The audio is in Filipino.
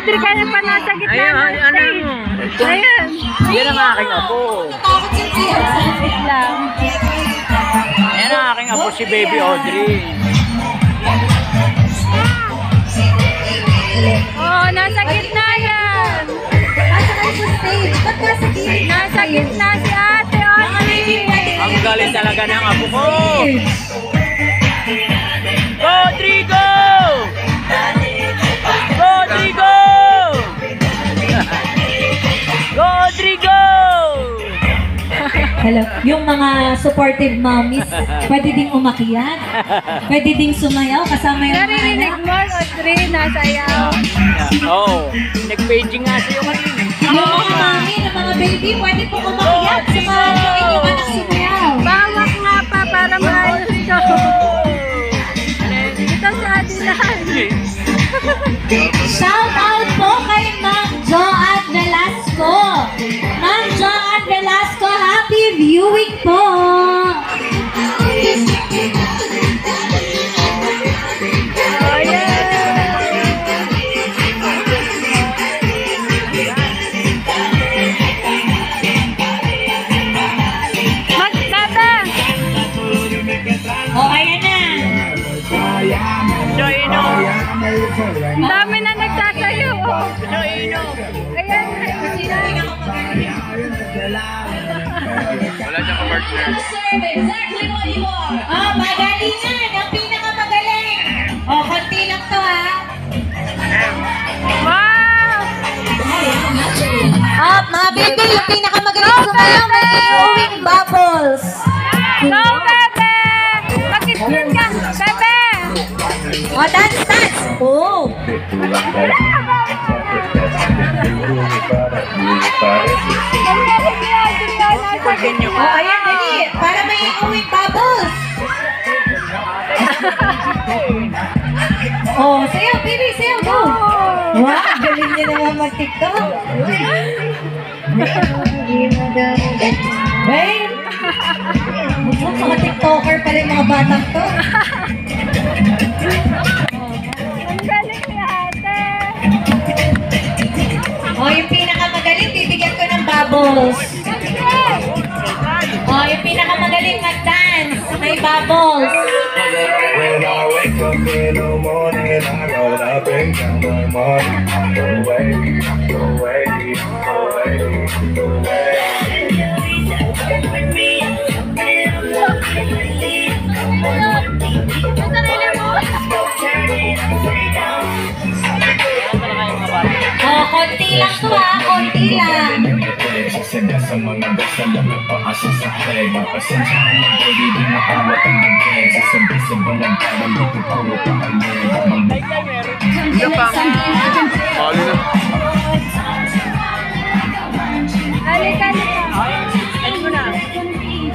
Audrey, kaya pa nasa gitna ng stage. Ayan. Yan ang aking apo. Wait lang. Yan ang aking apo, si Baby Audrey. Oh, nasa gitna yan. Nasa gitna si Ate Audrey. Ang galing talaga ng apo ko. Rodrigo! Rodrigo! Rodrigo! Hello. Yung mga supportive mommies, pwede ding umakyat. Pwede ding sumayaw kasama yung mga Naririnig anak. mo, Audrey, nasayaw. Oo. Nag-paging nga sa'yo kanina. Yung mga mami, yung mga baby, pwede pong umakyat. Samahan yung inyong anak sumayaw. Bawak nga pa para maayos ito. Ito sa Adilan. Shout out po kay Ma'am Joanne Velasco. Ma'am Joanne Velasco, happy viewing po. Oh, yeah. Magkata. O, ayan na. So, Ang dami na nagsasayo. Oh. Ayan. wala siyang partner. Oh, magalingan. Ang pinakamagaling. O, konti lang to ha. Wow. Mga baby, yung pinakamagaling sumayaw may glowing bubbles. Go, bebe. Mag-spin ka. Bebe. O, dance, dance. Oh. O, ayan, dali. Para may glowing bubbles. Oh, sayaw, baby, sayaw, go. Wow, galing niya naman mag-tiktok. Wait. Mga tiktoker pa rin mga batang to. Ang galing ni ate. Oh, yung pinakamagaling, bibigyan ko ng bubbles. Oh, yung pinakamagaling mag-dance, may bubbles. When I wake up in the morning, I roll up and down my morning. Away, away, away, away. Oh, konti lang to ha, konti lang. Sasaga sa mga dasal na napaasa sa head. Pasensyahan na baby, di makawat ang bag-head. Sasabi sa balang parang dito puro pa kayo. Isa pa.